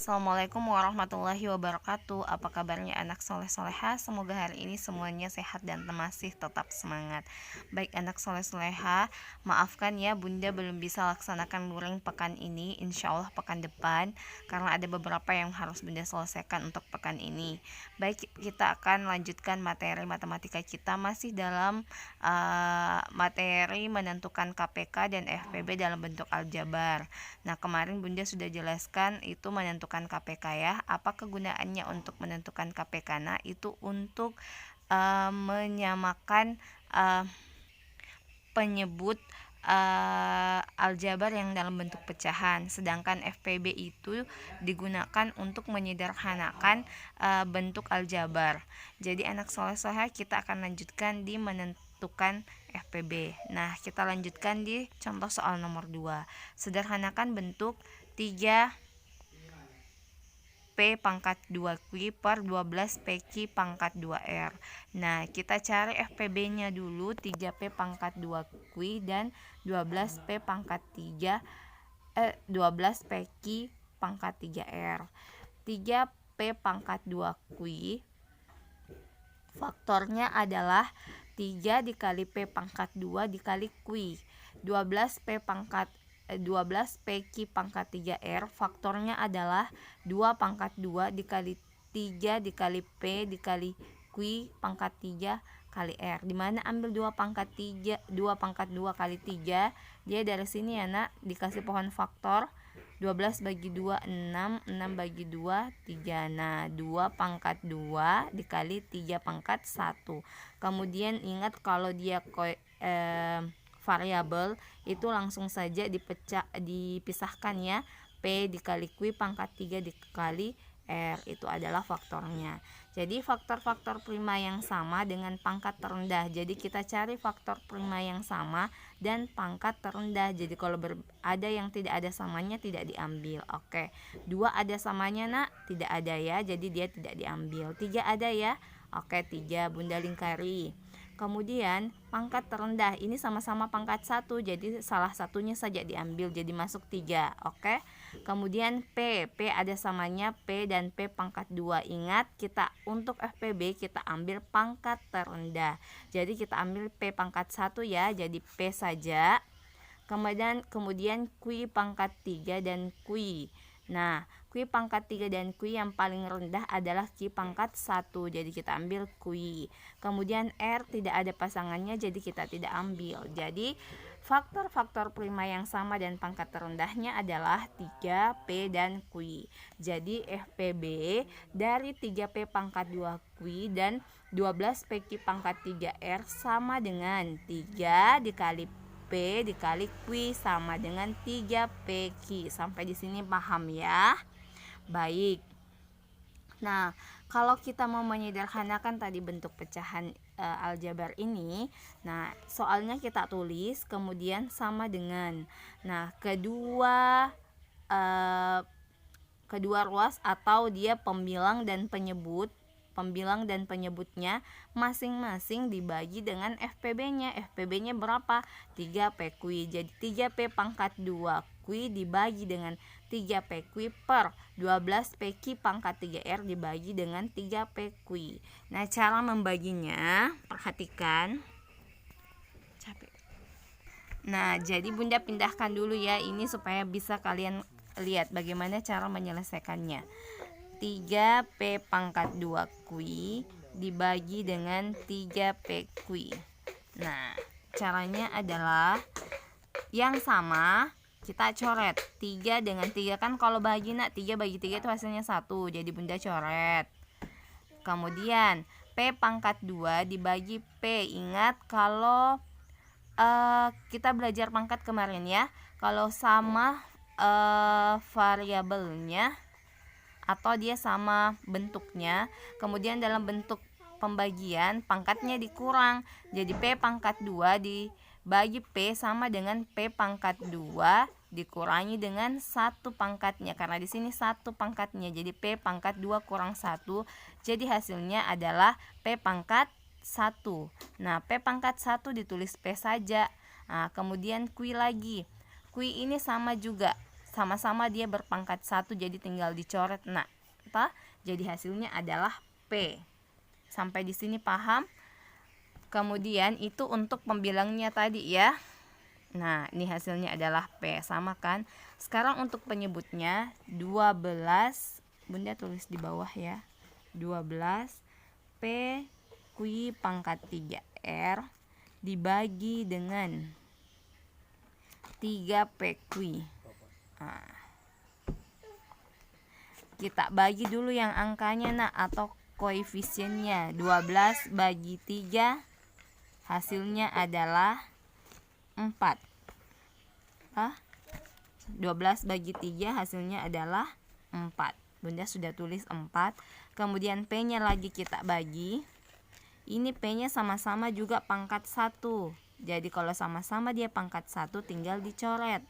Assalamualaikum warahmatullahi wabarakatuh. Apa kabarnya anak soleh-soleha? Semoga hari ini semuanya sehat dan masih tetap semangat. Baik anak soleh-soleha, maafkan ya bunda belum bisa laksanakan luring pekan ini. Insya Allah pekan depan, karena ada beberapa yang harus bunda selesaikan untuk pekan ini. Baik, kita akan lanjutkan materi matematika kita masih dalam materi menentukan KPK dan FPB dalam bentuk aljabar. Nah, kemarin bunda sudah jelaskan itu menentukan KPK ya. Apa kegunaannya untuk menentukan KPK? Nah, itu untuk menyamakan penyebut aljabar yang dalam bentuk pecahan, sedangkan FPB itu digunakan untuk menyederhanakan bentuk aljabar. Jadi anak soleh-soleh, kita akan lanjutkan di menentukan FPB. Nah, kita lanjutkan di contoh soal nomor 2. Sederhanakan bentuk 3 P pangkat 2Q per 12 PQ pangkat 2R. Nah, kita cari FPB nya dulu, 3P pangkat 2Q dan 12P pangkat 12 PQ pangkat 3R. 3P pangkat 2Q faktornya adalah 3 dikali P pangkat 2 dikali Q. 12P pangkat 12 PQ pangkat 3R faktornya adalah 2 pangkat 2 dikali 3 dikali P dikali Q pangkat 3 kali R. Dimana ambil 2 pangkat 2 kali 3, dia dari sini ya nak, dikasih pohon faktor 12 bagi 2 6, 6 bagi 2 3. Nah, 2 pangkat 2 dikali 3 pangkat 1. Kemudian ingat kalau dia variabel itu langsung saja dipisahkan ya. P dikali Q pangkat 3 dikali R itu adalah faktornya. Jadi faktor-faktor prima yang sama dengan pangkat terendah. Jadi kita cari faktor prima yang sama dan pangkat terendah. Jadi kalau ada yang tidak ada samanya tidak diambil. Oke. 2 ada samanya nak? Tidak ada ya. Jadi dia tidak diambil. 3 ada ya? Oke, 3 bunda lingkari. Kemudian pangkat terendah ini sama-sama pangkat 1, jadi salah satunya saja diambil, jadi masuk 3. Oke. Kemudian P ada samanya P dan P pangkat 2. Ingat, kita untuk FPB kita ambil pangkat terendah. Jadi kita ambil P pangkat 1 ya, jadi P saja. Kemudian Q pangkat 3 dan Q. Nah, Q pangkat 3 dan Q yang paling rendah adalah Q pangkat 1. Jadi kita ambil Q. Kemudian R tidak ada pasangannya, jadi kita tidak ambil. Jadi faktor-faktor prima yang sama dan pangkat terendahnya adalah 3P dan Q. Jadi FPB dari 3P pangkat 2Q dan 12PQ pangkat 3R sama dengan 3 dikali P dikali Q sama dengan 3PQ. Sampai di sini paham ya? Baik. Nah, kalau kita mau menyederhanakan tadi bentuk pecahan aljabar ini, nah soalnya kita tulis kemudian sama dengan. Nah, kedua ruas atau dia pembilang dan penyebutnya masing-masing dibagi dengan FPB-nya. FPB-nya berapa? 3PQ. Jadi 3P pangkat 2Q dibagi dengan 3PQ per 12PQ pangkat 3R dibagi dengan 3PQ. Nah, cara membaginya perhatikan. Nah, jadi bunda pindahkan dulu ya ini supaya bisa kalian lihat bagaimana cara menyelesaikannya. 3P pangkat 2Q dibagi dengan 3PQ. Nah, caranya adalah yang sama kita coret. 3 dengan 3 kan kalau bagi nak 3 bagi 3 itu hasilnya 1. Jadi bunda coret. Kemudian P pangkat 2 dibagi P. Ingat kalau kita belajar pangkat kemarin ya. Kalau sama variabelnya atau dia sama bentuknya, kemudian dalam bentuk pembagian pangkatnya dikurang, jadi P pangkat 2 dibagi P sama dengan P pangkat 2 dikurangi dengan 1 pangkatnya, karena di sini 1 pangkatnya, jadi P pangkat 2 kurang 1, jadi hasilnya adalah P pangkat 1. Nah, P pangkat 1 ditulis P saja. Nah, kemudian Q lagi. Q ini sama juga sama-sama dia berpangkat 1, jadi tinggal dicoret. Nah, jadi hasilnya adalah P. Sampai di sini paham? Kemudian itu untuk pembilangnya tadi ya. Nah, ini hasilnya adalah P, sama kan? Sekarang untuk penyebutnya 12, Bunda tulis di bawah ya. 12 P Q pangkat 3 R dibagi dengan 3 PQ. Nah, kita bagi dulu yang angkanya atau koefisiennya. 12 bagi 3 hasilnya adalah 4. 12 bagi 3 hasilnya adalah 4. Bunda sudah tulis 4. Kemudian P-nya lagi kita bagi. Ini P-nya sama-sama juga pangkat 1. Jadi kalau sama-sama dia pangkat 1 tinggal dicoret.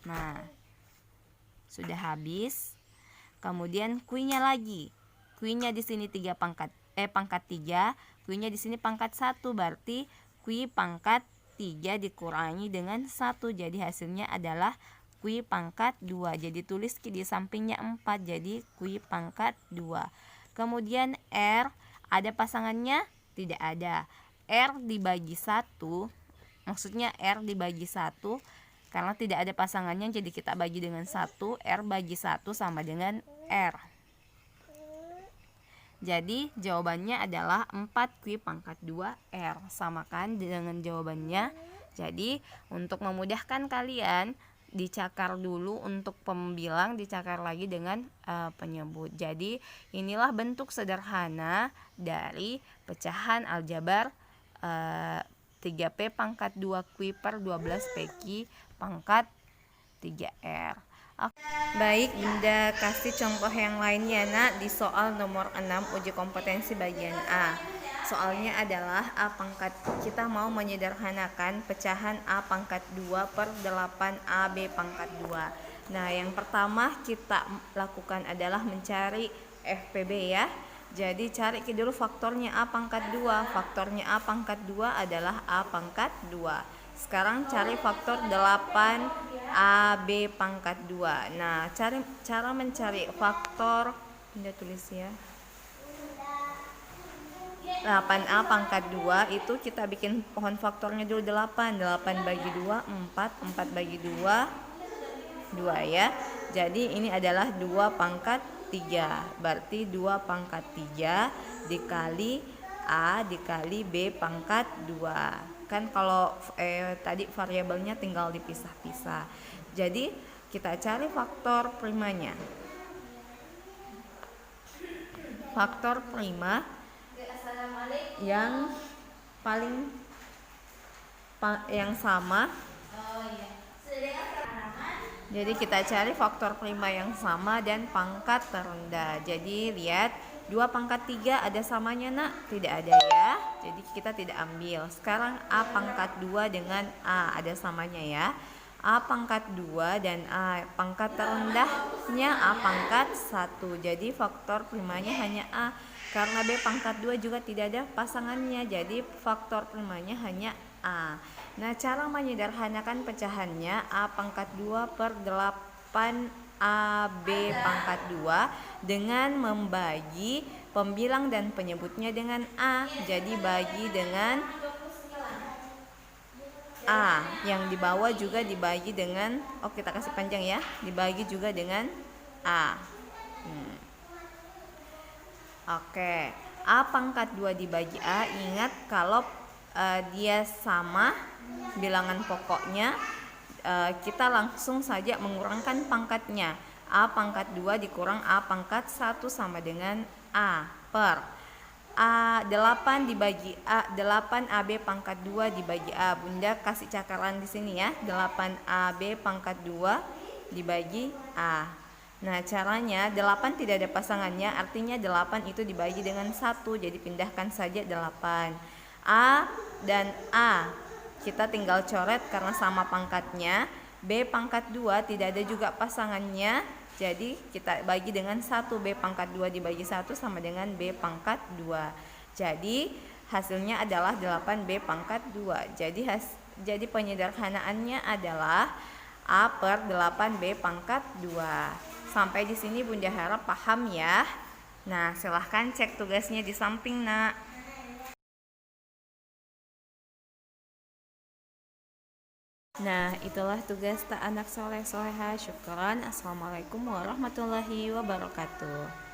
Nah, sudah habis. Kemudian Q-nya lagi. Q-nya di sini pangkat 3, Q-nya di sini pangkat 1, berarti Q pangkat 3 dikurangi dengan 1. Jadi hasilnya adalah Q pangkat 2. Jadi tulis di sampingnya 4, jadi Q pangkat 2. Kemudian R ada pasangannya? Tidak ada. R dibagi 1, maksudnya R dibagi 1 karena tidak ada pasangannya, jadi kita bagi dengan 1. R bagi 1 sama dengan R. Jadi jawabannya adalah 4Q pangkat 2 R. Samakan dengan jawabannya. Jadi untuk memudahkan kalian, dicakar dulu untuk pembilang, dicakar lagi dengan penyebut. Jadi inilah bentuk sederhana dari pecahan aljabar 3P pangkat 2Q per 12 PQ pangkat 3R. Baik, Bunda kasih contoh yang lainnya di soal nomor 6 uji kompetensi bagian A. Soalnya adalah A pangkat, kita mau menyederhanakan pecahan A pangkat 2 per 8AB pangkat 2. Nah, yang pertama kita lakukan adalah mencari FPB ya. Jadi cari dulu faktornya A pangkat 2. Faktornya A pangkat 2 adalah A pangkat 2. Sekarang cari faktor 8AB pangkat 2. Nah, cara mencari faktor, Bunda tulis ya. 8A pangkat 2 itu kita bikin pohon faktornya dulu 8. 8 bagi 2 4, 4 bagi 2 2 ya. Jadi ini adalah 2 pangkat 3. Berarti 2 pangkat 3 dikali A dikali B pangkat 2. Kan kalau tadi variabelnya tinggal dipisah-pisah. Jadi kita cari faktor primanya. Faktor prima yang paling yang sama. Jadi kita cari faktor prima yang sama dan pangkat terendah. Jadi lihat 2 pangkat 3 ada samanya Tidak ada ya. Jadi kita tidak ambil. Sekarang A pangkat 2 dengan A ada samanya ya. A pangkat 2 dan A pangkat terendahnya A pangkat 1. Jadi faktor primanya hanya A. Karena B pangkat 2 juga tidak ada pasangannya. Jadi faktor primanya hanya A. Nah, cara menyederhanakan pecahannya A pangkat 2 per 8 AB pangkat 2 dengan membagi pembilang dan penyebutnya dengan A. Jadi bagi dengan A, yang di bawah juga dibagi dengan, kita kasih panjang ya, dibagi juga dengan A. Oke, A pangkat 2 dibagi A, ingat kalau dia sama bilangan pokoknya, kita langsung saja mengurangkan pangkatnya. A pangkat 2 dikurang A pangkat 1 sama dengan A per A 8 dibagi A, 8 AB pangkat 2 dibagi A. Bunda kasih cakaran di sini ya. 8 AB pangkat 2 dibagi A. Nah, caranya 8 tidak ada pasangannya, artinya 8 itu dibagi dengan 1. Jadi pindahkan saja 8. A dan A kita tinggal coret karena sama pangkatnya. B pangkat 2 tidak ada juga pasangannya, jadi kita bagi dengan 1. B pangkat 2 dibagi 1 sama dengan B pangkat 2. Jadi hasilnya adalah 8B pangkat 2. Jadi penyederhanaannya adalah A per 8B pangkat 2. Sampai di sini Bunda harap paham ya. Nah, silahkan cek tugasnya di samping, Nak. Nah, itulah tugas tak anak soleh soleha. Syukran. Assalamualaikum warahmatullahi wabarakatuh.